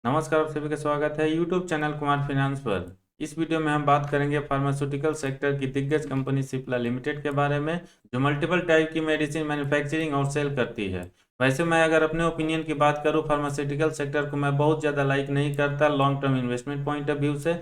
नमस्कार, आप सभी का स्वागत है यूट्यूब चैनल कुमार फाइनेंस पर। इस वीडियो में हम बात करेंगे फार्मास्यूटिकल सेक्टर की दिग्गज कंपनी सिप्ला लिमिटेड के बारे में, जो मल्टीपल टाइप की मेडिसिन मैन्युफैक्चरिंग और सेल करती है। वैसे मैं अगर अपने ओपिनियन की बात करूं, फार्मास्यूटिकल सेक्टर को मैं बहुत ज़्यादा लाइक नहीं करता long term investment point of view से।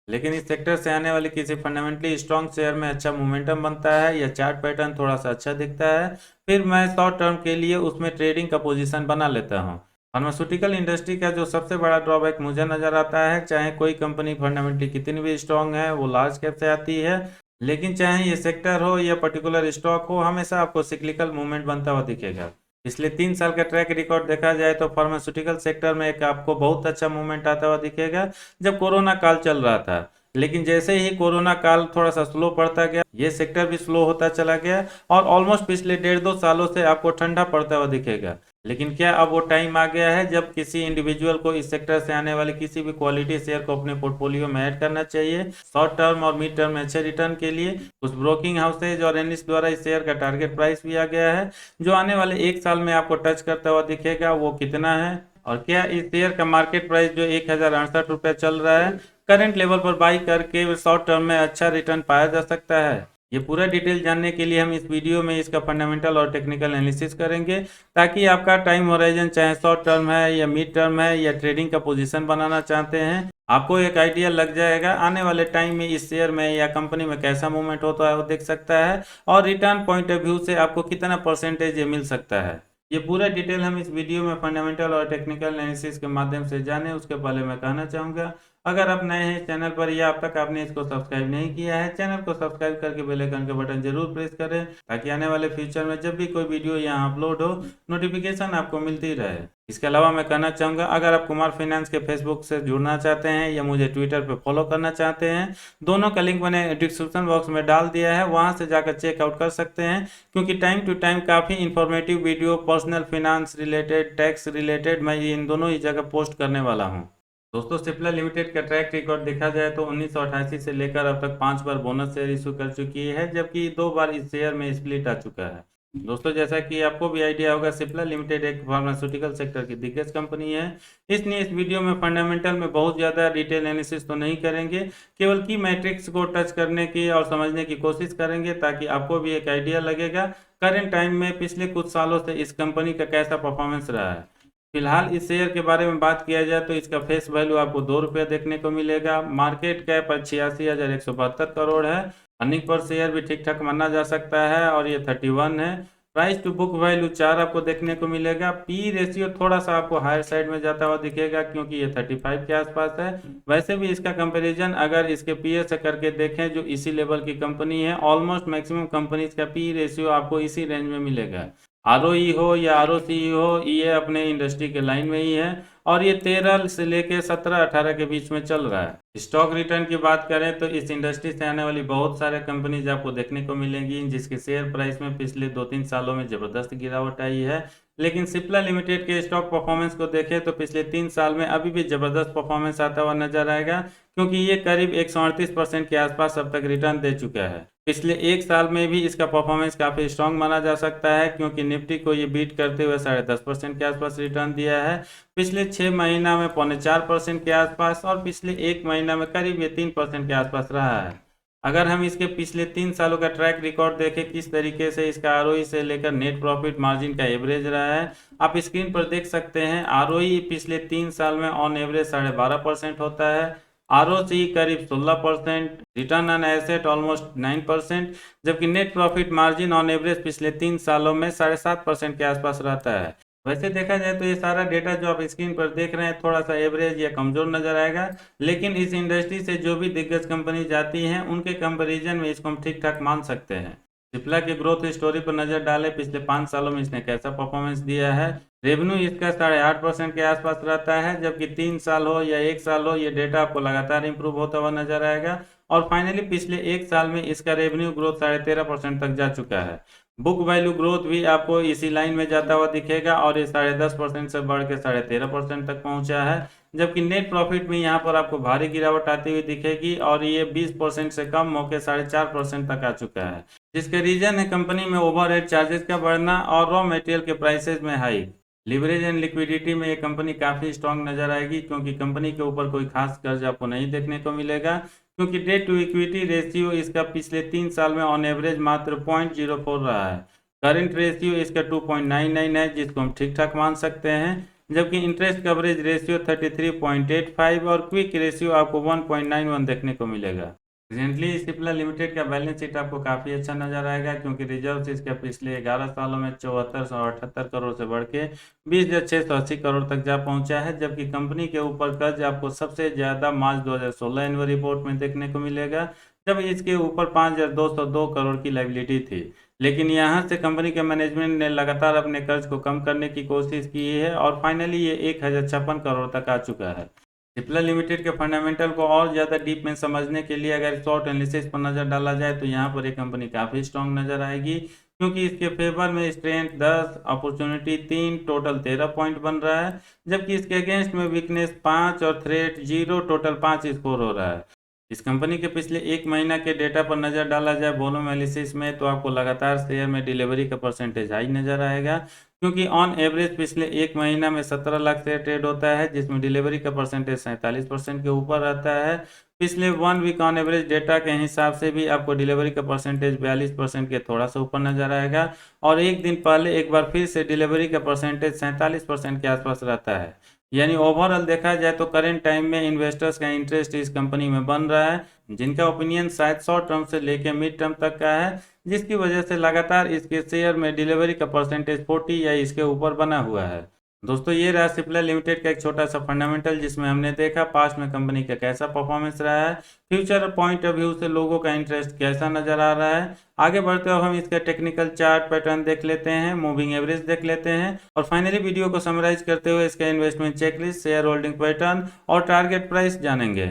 लेकिन इस सेक्टर से आने वाले किसी फंडामेंटली स्ट्रॉन्ग शेयर में अच्छा मोमेंटम बनता है या चार्ट पैटर्न थोड़ा सा अच्छा दिखता है, फिर मैं शॉर्ट टर्म के लिए उसमें ट्रेडिंग का पोजीशन बना लेता हूँ। फार्मास्यूटिकल इंडस्ट्री का जो सबसे बड़ा ड्रॉबैक मुझे नजर आता है, चाहे कोई कंपनी फंडामेंटली कितनी भी स्ट्रांग है, वो लार्ज कैप से आती है, लेकिन चाहे ये सेक्टर हो या पर्टिकुलर स्टॉक हो, हमेशा आपको सिक्लिकल मूवमेंट बनता हुआ दिखेगा। पिछले 3 साल का ट्रैक रिकॉर्ड देखा जाए तो फार्मास्यूटिकल सेक्टर में एक आपको बहुत अच्छा मूवमेंट आता हुआ दिखेगा जब कोरोना काल चल रहा था। लेकिन जैसे ही कोरोना काल थोड़ा सा स्लो पड़ता गया, ये सेक्टर भी स्लो होता चला गया और ऑलमोस्ट पिछले 1.5-2 सालों से आपको ठंडा पड़ता हुआ दिखेगा। लेकिन क्या अब वो टाइम आ गया है जब किसी इंडिविजुअल को इस सेक्टर से आने वाले किसी भी क्वालिटी शेयर को अपने पोर्टफोलियो में ऐड करना चाहिए शॉर्ट टर्म और मिड टर्म में अच्छे रिटर्न के लिए? कुछ ब्रोकिंग हाउसेज और एनालिस्ट द्वारा इस शेयर का टारगेट प्राइस भी आ गया है, जो आने वाले 1 साल में आपको टच करता हुआ दिखेगा। वो कितना है और क्या इस शेयर का मार्केट प्राइस जो 1068 रुपया चल रहा है, करंट लेवल पर बाई करके शॉर्ट टर्म में अच्छा रिटर्न पाया जा सकता है? ये पूरा डिटेल जानने के लिए हम इस वीडियो में इसका फंडामेंटल और टेक्निकल एनालिसिस करेंगे, ताकि आपका टाइम होराइजन चाहे शॉर्ट टर्म है या मिड टर्म है या ट्रेडिंग का पोजीशन बनाना चाहते हैं, आपको एक आइडिया लग जाएगा आने वाले टाइम में इस शेयर में या कंपनी में कैसा मूवमेंट होता है वो देख सकता है, और रिटर्न पॉइंट ऑफ व्यू से आपको कितना परसेंटेज ये मिल सकता है। ये पूरा डिटेल हम इस वीडियो में फंडामेंटल और टेक्निकल एनालिसिस के माध्यम से जाने, उसके पहले मैं कहना चाहूँगा, अगर आप नए हैं चैनल पर या अब तक आपने इसको सब्सक्राइब नहीं किया है, चैनल को सब्सक्राइब करके बेल आइकन के बटन जरूर प्रेस करें, ताकि आने वाले फ्यूचर में जब भी कोई वीडियो यहाँ अपलोड हो, नोटिफिकेशन आपको मिलती रहे। इसके अलावा मैं कहना चाहूँगा, अगर आप कुमार फाइनेंस के फेसबुक से जुड़ना चाहते हैं या मुझे ट्विटर पर फॉलो करना चाहते हैं, दोनों का लिंक मैंने डिस्क्रिप्शन बॉक्स में डाल दिया है, वहाँ से जाकर चेकआउट कर सकते हैं, क्योंकि टाइम टू टाइम काफ़ी informative video personal finance related, tax related, मैं इन दोनों ही जगह पोस्ट करने वाला हूँ। दोस्तों, सिप्ला लिमिटेड का ट्रैक रिकॉर्ड देखा जाए तो 1988 से लेकर अब तक 5 बार बोनस शेयर इशू कर चुकी है, जबकि 2 बार इस शेयर में स्प्लिट आ चुका है। दोस्तों, जैसा कि आपको भी आइडिया होगा, सिप्ला लिमिटेड एक फार्मास्यूटिकल सेक्टर की दिग्गज कंपनी है, इसलिए इस वीडियो में फंडामेंटल में बहुत ज़्यादा डिटेल एनालिसिस तो नहीं करेंगे, केवल की मैट्रिक्स को टच करने की और समझने की कोशिश करेंगे, ताकि आपको भी एक आइडिया लगेगा करेंट टाइम में पिछले कुछ सालों से इस कंपनी का कैसा परफॉर्मेंस रहा है। फिलहाल इस शेयर के बारे में बात किया जाए तो इसका फेस वैल्यू आपको 2 रुपया देखने को मिलेगा। मार्केट कैप 86,172 करोड़ है। अर्निंग पर शेयर भी ठीक ठाक माना जा सकता है और ये 31 है। प्राइस टू बुक वैल्यू 4 आपको देखने को मिलेगा। पी रेशियो थोड़ा सा आपको हायर साइड में जाता हुआ दिखेगा, क्योंकि ये 35 के आसपास है। वैसे भी इसका कंपैरिजन अगर इसके पीए से करके देखें, जो इसी लेवल की कंपनी है, ऑलमोस्ट मैक्सिमम कंपनीज का पी रेशियो आपको इसी रेंज में मिलेगा। आरओई हो या आरओसी हो, ये अपने इंडस्ट्री के लाइन में ही है और ये 13 से लेके 17-18 के बीच में चल रहा है। स्टॉक रिटर्न की बात करें तो इस इंडस्ट्री से आने वाली बहुत सारे कंपनीज आपको देखने को मिलेंगी, जिसके शेयर प्राइस में पिछले 2-3 सालों में जबरदस्त गिरावट आई है। लेकिन सिप्ला लिमिटेड के स्टॉक परफॉर्मेंस को देखें तो पिछले 3 साल में अभी भी जबरदस्त परफॉर्मेंस आता हुआ नजर आएगा, क्योंकि ये करीब 138% के आसपास अब तक रिटर्न दे चुका है। पिछले 1 साल में भी इसका परफॉर्मेंस काफ़ी स्ट्रांग माना जा सकता है, क्योंकि निफ्टी को ये बीट करते हुए 10.5% के आसपास रिटर्न दिया है। पिछले 6 महीना में 4.25% के आसपास और पिछले 1 महीना में करीब ये 3% के आसपास रहा है। अगर हम इसके पिछले 3 सालों का ट्रैक रिकॉर्ड देखें, किस तरीके से इसका आरओई से लेकर नेट प्रॉफिट मार्जिन का एवरेज रहा है, आप स्क्रीन पर देख सकते हैं। आरओई पिछले 3 साल में ऑन एवरेज 12.5% होता है, आरओसी करीब 16%, रिटर्न ऑन एसेट ऑलमोस्ट 9%, जबकि net profit margin on average पिछले 3 सालों में 7.5% के आसपास रहता है। वैसे देखा जाए तो ये सारा डेटा जो आप स्क्रीन पर देख रहे हैं थोड़ा सा एवरेज या कमजोर नजर आएगा, लेकिन इस इंडस्ट्री से जो भी दिग्गज कंपनी जाती हैं उनके कंपैरिजन में इसको हम ठीक ठाक मान सकते हैं। सिप्ला के ग्रोथ स्टोरी पर नजर डालें, पिछले 5 सालों में इसने कैसा परफॉर्मेंस दिया है। रेवेन्यू इसका 8.5% के आसपास रहता है, जबकि 3 साल हो या 1 साल हो, ये डेटा आपको लगातार इंप्रूव होता हुआ नजर आएगा। और फाइनली पिछले 1 साल में इसका रेवेन्यू ग्रोथ 13.5% तक जा चुका है। बुक वैल्यू ग्रोथ भी आपको इसी लाइन में जाता हुआ दिखेगा और ये 10.5% से बढ़ के 13.5% तक पहुंचा है, जबकि नेट प्रॉफिट में यहाँ पर आपको भारी गिरावट आती हुई दिखेगी और ये 20% से कम होकर 4.5% तक आ चुका है, जिसके रीजन है कंपनी में ओवरहेड चार्जेस का बढ़ना और रॉ मटेरियल के प्राइसेस में हाइक। लिवरेज एंड लिक्विडिटी में ये कंपनी काफ़ी स्ट्रांग नजर आएगी, क्योंकि कंपनी के ऊपर कोई खास कर्ज आपको नहीं देखने को मिलेगा, क्योंकि डेट टू इक्विटी रेशियो इसका पिछले 3 साल में ऑन एवरेज मात्र 0.04 रहा है। करंट रेशियो इसका 2.99 है, जिसको हम ठीक ठाक मान सकते हैं, जबकि इंटरेस्ट कवरेज रेशियो 33.85 और क्विक रेशियो आपको 1.91 देखने को मिलेगा। रिसेंटली सिप्ला लिमिटेड का बैलेंस शीट आपको काफ़ी अच्छा नजर आएगा, क्योंकि रिजर्व इसके पिछले 11 सालों में 7478 करोड़ से बढ़ के 20,680 करोड़ तक जा पहुंचा है, जबकि कंपनी के ऊपर कर्ज आपको सबसे ज़्यादा मार्च 2016 एनुअल रिपोर्ट में देखने को मिलेगा, जब इसके ऊपर 5,202 करोड़ की लायबिलिटी थी। लेकिन यहाँ से कंपनी के मैनेजमेंट ने लगातार अपने कर्ज को कम करने की कोशिश की है और फाइनली ये 1,056 करोड़ तक आ चुका है। सिप्ला लिमिटेड के फंडामेंटल को और ज़्यादा डीप में समझने के लिए अगर शॉर्ट एनालिसिस पर नज़र डाला जाए तो यहाँ पर एक कंपनी काफ़ी स्ट्रांग नज़र आएगी, क्योंकि इसके फेवर में स्ट्रेंथ 10, अपॉर्चुनिटी 3, टोटल 13 पॉइंट बन रहा है, जबकि इसके अगेंस्ट में वीकनेस 5 और थ्रेट 0, टोटल 5 स्कोर हो रहा है। इस कंपनी के पिछले एक महीना के डेटा पर नज़र डाला जाए वॉल्यूम एनालिसिस में, तो आपको लगातार शेयर में डिलीवरी का परसेंटेज हाई नज़र आएगा, क्योंकि ऑन एवरेज पिछले एक महीना में 17 लाख शेयर ट्रेड होता है, जिसमें डिलीवरी का परसेंटेज 47% के ऊपर रहता है। पिछले 1 वीक ऑन एवरेज डेटा के हिसाब से भी आपको डिलीवरी का परसेंटेज 42% के थोड़ा सा ऊपर नजर आएगा, और एक दिन पहले एक बार फिर से डिलीवरी का परसेंटेज 47% के आसपास रहता है। यानी ओवरऑल देखा जाए तो करेंट टाइम में इन्वेस्टर्स का इंटरेस्ट इस कंपनी में बन रहा है, जिनका ओपिनियन शायद शॉर्ट टर्म से लेकर मिड टर्म तक का है, जिसकी वजह से लगातार इसके शेयर में डिलीवरी का परसेंटेज 40 या इसके ऊपर बना हुआ है। दोस्तों, ये रहा सिप्ला लिमिटेड का एक छोटा सा फंडामेंटल, जिसमें हमने देखा पास्ट में कंपनी का कैसा परफॉर्मेंस रहा है, फ्यूचर पॉइंट ऑफ व्यू से लोगों का इंटरेस्ट कैसा नजर आ रहा है। आगे बढ़ते हुए हम इसका टेक्निकल चार्ट पैटर्न देख लेते हैं, मूविंग एवरेज देख लेते हैं, और फाइनली वीडियो को समराइज करते हुए इसका investment checklist, share holding pattern और टारगेट प्राइस जानेंगे।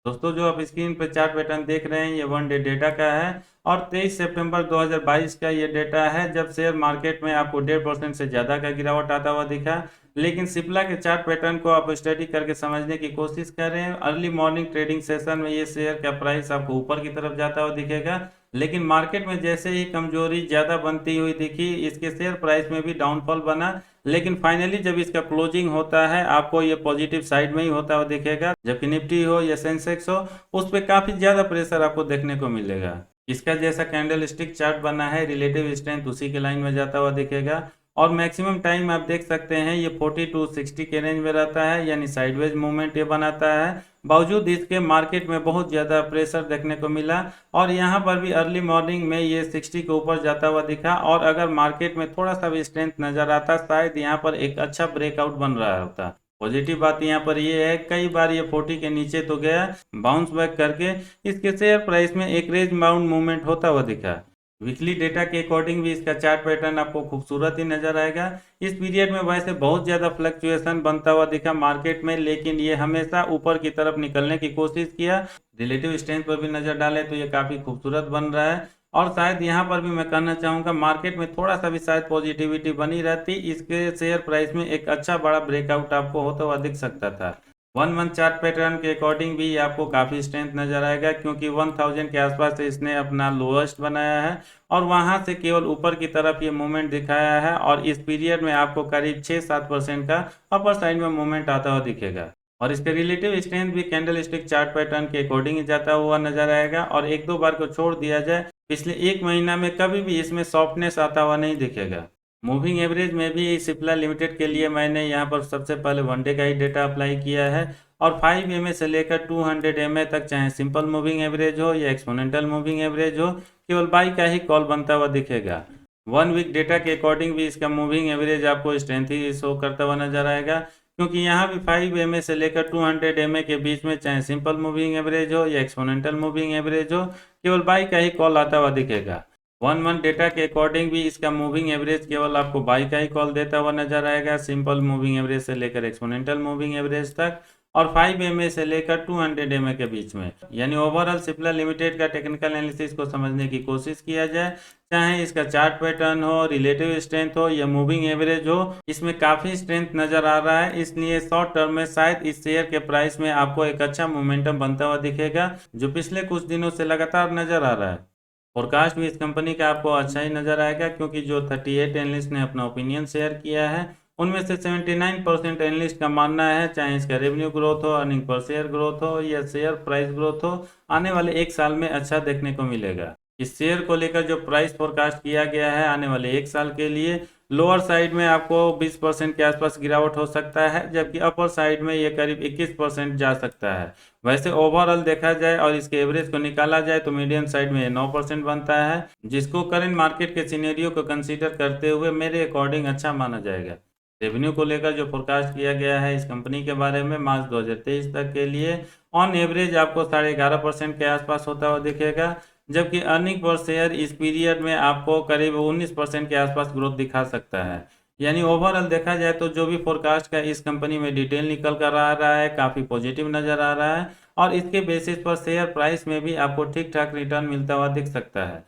दोस्तों, जो आप स्क्रीन पर चार्ट पैटर्न देख रहे हैं ये 1 डे डेटा का है, और 23 सितंबर 2022 का ये डेटा है, जब शेयर मार्केट में आपको 1.5% से ज़्यादा का गिरावट आता हुआ दिखा। लेकिन सिप्ला के चार्ट पैटर्न को आप स्टडी करके समझने की कोशिश करें, अर्ली मॉर्निंग ट्रेडिंग सेशन में ये शेयर का प्राइस आपको ऊपर की तरफ जाता हुआ दिखेगा, लेकिन मार्केट में जैसे ही कमजोरी ज़्यादा बनती हुई दिखी, इसके शेयर प्राइस में भी डाउनफॉल बना, लेकिन फाइनली जब इसका क्लोजिंग होता है आपको ये पॉजिटिव साइड में ही होता हुआ दिखेगा, जबकि निफ्टी हो या सेंसेक्स हो उस पर काफ़ी ज़्यादा प्रेशर आपको देखने को मिलेगा। इसका जैसा कैंडल स्टिक चार्ट बना है, रिलेटिव स्ट्रेंथ उसी के लाइन में जाता हुआ दिखेगा, और मैक्सिमम टाइम आप देख सकते हैं ये 40 to 60 के रेंज में रहता है, यानी साइडवेज मूवमेंट ये बनाता है। बावजूद इसके मार्केट में बहुत ज़्यादा प्रेशर देखने को मिला, और यहाँ पर भी अर्ली मॉर्निंग में ये 60 के ऊपर जाता हुआ दिखा, और अगर मार्केट में थोड़ा सा भी स्ट्रेंथ नज़र आता शायद यहाँ पर एक अच्छा ब्रेकआउट बन रहा होता। पॉजिटिव बात यहाँ पर ये है, कई बार ये 40 के नीचे तो गया, बाउंस बैक करके इसके शेयर प्राइस में एक रेंज बाउंड मूवमेंट होता हुआ दिखा। वीकली डेटा के अकॉर्डिंग भी इसका चार्ट पैटर्न आपको खूबसूरत ही नजर आएगा। इस पीरियड में वैसे बहुत ज़्यादा फ्लक्चुएशन बनता हुआ दिखा मार्केट में, लेकिन ये हमेशा ऊपर की तरफ निकलने की कोशिश किया। रिलेटिव स्ट्रेंथ पर भी नज़र डालें तो ये काफ़ी खूबसूरत बन रहा है, और शायद यहाँ पर भी मैं कहना चाहूँगा मार्केट में थोड़ा सा भी शायद पॉजिटिविटी बनी रहती, इसके शेयर प्राइस में एक अच्छा बड़ा ब्रेकआउट आपको होता हुआ दिख सकता था। 1 मंथ चार्ट पैटर्न के अकॉर्डिंग भी आपको काफ़ी स्ट्रेंथ नजर आएगा, क्योंकि 1000 के आसपास इसने अपना लोएस्ट बनाया है, और वहां से केवल ऊपर की तरफ ये मूवमेंट दिखाया है, और इस पीरियड में आपको करीब 6-7% का अपर साइड में मूवमेंट आता हुआ दिखेगा। और इसके रिलेटिव स्ट्रेंथ भी कैंडल स्टिक चार्ट पैटर्न के अकॉर्डिंग ही जाता हुआ नजर आएगा, और एक दो बार को छोड़ दिया जाए पिछले एक महीना में कभी भी इसमें सॉफ्टनेस आता हुआ नहीं दिखेगा। मूविंग एवरेज में भी सिप्ला लिमिटेड के लिए मैंने यहाँ पर सबसे पहले 1 डे का ही डेटा अप्लाई किया है, और 5 MA से लेकर 200 MA तक, चाहे सिंपल मूविंग एवरेज हो या एक्सपोनेंशियल मूविंग एवरेज हो, केवल बाई का ही कॉल बनता हुआ दिखेगा। 1 वीक डेटा के अकॉर्डिंग भी इसका मूविंग एवरेज आपको स्ट्रेंथ ही शो करता हुआ नजर आएगा, क्योंकि यहाँ भी 5 MA से लेकर 200 MA के बीच में, चाहे सिंपल मूविंग एवरेज हो या एक्सपोनेंशियल मूविंग एवरेज हो, केवल बाई का ही कॉल आता हुआ दिखेगा। 1 मंथ डेटा के अकॉर्डिंग भी इसका मूविंग एवरेज केवल आपको बाई का ही कॉल देता हुआ नजर आएगा, सिंपल मूविंग एवरेज से लेकर एक्सपोनेंशियल मूविंग एवरेज तक, और 5 MA से लेकर 200 MA के बीच में। यानी ओवरऑल सिप्ला लिमिटेड का टेक्निकल एनालिसिस को समझने की कोशिश किया जाए, चाहे इसका चार्ट पैटर्न हो, रिलेटिव स्ट्रेंथ हो या मूविंग एवरेज हो, इसमें काफ़ी स्ट्रेंथ नज़र आ रहा है, इसलिए शॉर्ट टर्म में शायद इस शेयर के प्राइस में आपको एक अच्छा मोमेंटम बनता हुआ दिखेगा, जो पिछले कुछ दिनों से लगातार नज़र आ रहा है। फोरकास्ट भी इस कंपनी का आपको अच्छा ही नज़र आएगा, क्योंकि जो 38 एनालिस्ट ने अपना ओपिनियन शेयर किया है उनमें से 79% एनालिस्ट का मानना है, चाहे इसका रेवेन्यू ग्रोथ हो, अर्निंग पर शेयर ग्रोथ हो या शेयर प्राइस ग्रोथ हो, आने वाले 1 साल में अच्छा देखने को मिलेगा। इस शेयर को लेकर जो प्राइस फोरकास्ट किया गया है आने वाले 1 साल के लिए, लोअर साइड में आपको 20% के आसपास गिरावट हो सकता है, जबकि अपर साइड में ये करीब 21% जा सकता है। वैसे ओवरऑल देखा जाए और इसके एवरेज को निकाला जाए तो मीडियम साइड में 9% बनता है, जिसको करंट मार्केट के सिनेरियो को कंसीडर करते हुए मेरे अकॉर्डिंग अच्छा माना जाएगा। रेवेन्यू को लेकर जो फोरकास्ट किया गया है इस कंपनी के बारे में मार्च 2023 तक के लिए ऑन एवरेज आपको 11.5% के आसपास होता हुआ दिखेगा, जबकि अर्निंग पर शेयर इस पीरियड में आपको करीब 19% के आसपास ग्रोथ दिखा सकता है। यानी ओवरऑल देखा जाए तो जो भी फोरकास्ट का इस कंपनी में डिटेल निकल कर आ रहा है काफ़ी पॉजिटिव नज़र आ रहा है, और इसके बेसिस पर शेयर प्राइस में भी आपको ठीक ठाक रिटर्न मिलता हुआ दिख सकता है।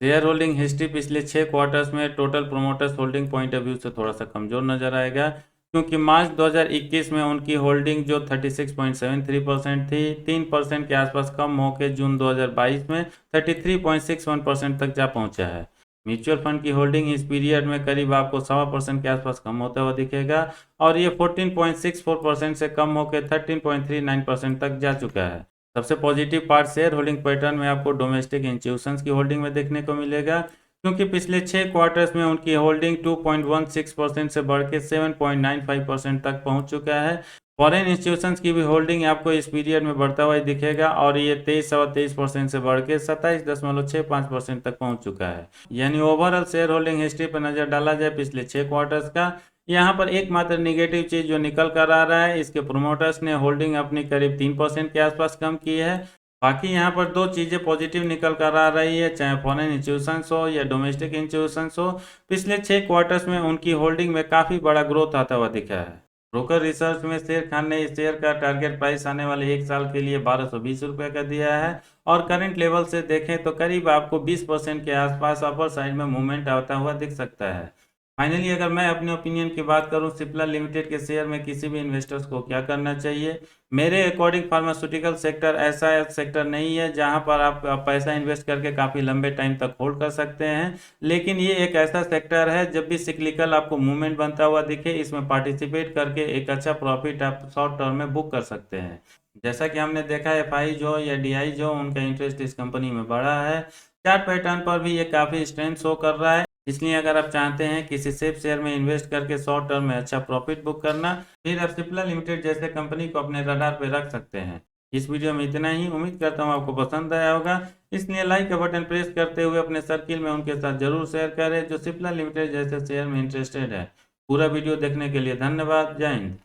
शेयर होल्डिंग हिस्ट्री पिछले 6 क्वार्टर्स में total promoters holding point of view से थोड़ा सा कमज़ोर नज़र आएगा, क्योंकि मार्च 2021 में उनकी होल्डिंग जो 36.73% थी, 3% के आसपास कम होकर जून 2022 में 33.61% तक जा पहुंचा है। म्यूचुअल फंड की होल्डिंग इस पीरियड में करीब आपको 1.25% के आसपास कम होता हुआ दिखेगा, और ये 14.64% से कम होकर 13.39% तक जा चुका है। सबसे positive part share holding pattern में आपको डोमेस्टिक इंस्टीट्यूशंस की होल्डिंग में देखने को मिलेगा, क्योंकि पिछले 6 क्वार्टर्स में उनकी होल्डिंग 2.16% से बढ़ के 7.95% तक पहुंच चुका है। फॉरेन इंस्टीट्यूशंस की भी होल्डिंग आपको इस पीरियड में बढ़ता हुआ दिखेगा, और ये 23.23% से बढ़ के 27.65% तक पहुंच चुका है। यानी ओवरऑल शेयर होल्डिंग हिस्ट्री पर नजर डाला जाए पिछले 6 क्वार्टर्स का, यहाँ पर एकमात्र निगेटिव चीज जो निकल कर आ रहा है, इसके प्रोमोटर्स ने होल्डिंग अपनी करीब 3% के आसपास कम की है। बाकी यहाँ पर दो चीज़ें पॉजिटिव निकल कर आ रही है, चाहे फॉरेन इंस्टीट्यूशंस हो या डोमेस्टिक इंस्टीट्यूशंस हो, पिछले 6 क्वार्टर्स में उनकी होल्डिंग में काफ़ी बड़ा ग्रोथ आता हुआ दिखा है। ब्रोकर रिसर्च में शेर खान ने इस शेयर का टारगेट प्राइस आने वाले 1 साल के लिए 1220 रुपये का दिया है, और करंट लेवल से देखें तो करीब आपको 20% के आसपास अपर साइड में मूवमेंट आता हुआ दिख सकता है। फाइनली अगर मैं अपने ओपिनियन की बात करूं सिप्ला लिमिटेड के शेयर में किसी भी इन्वेस्टर्स को क्या करना चाहिए, मेरे अकॉर्डिंग फार्मास्यूटिकल सेक्टर ऐसा सेक्टर नहीं है जहां पर आप पैसा इन्वेस्ट करके काफ़ी लंबे टाइम तक होल्ड कर सकते हैं, लेकिन ये एक ऐसा सेक्टर है जब भी सिक्लिकल आपको मूवमेंट बनता हुआ दिखे, इसमें पार्टिसिपेट करके एक अच्छा प्रॉफिट आप शॉर्ट टर्म में बुक कर सकते हैं। जैसा कि हमने देखा एफआई जो या डीआई जो उनका इंटरेस्ट इस कंपनी में बढ़ा है, चार्ट पैटर्न पर भी ये काफ़ी स्ट्रेंथ शो कर रहा है। इसलिए अगर आप चाहते हैं किसी सेफ शेयर में इन्वेस्ट करके शॉर्ट टर्म में अच्छा प्रॉफिट बुक करना, फिर आप सिप्ला लिमिटेड जैसे कंपनी को अपने रडार पे रख सकते हैं। इस वीडियो में इतना ही, उम्मीद करता हूँ आपको पसंद आया होगा, इसलिए लाइक का बटन प्रेस करते हुए अपने सर्किल में उनके साथ जरूर शेयर करें जो सिप्ला लिमिटेड जैसे शेयर में इंटरेस्टेड है। पूरा वीडियो देखने के लिए धन्यवाद। जय हिंद।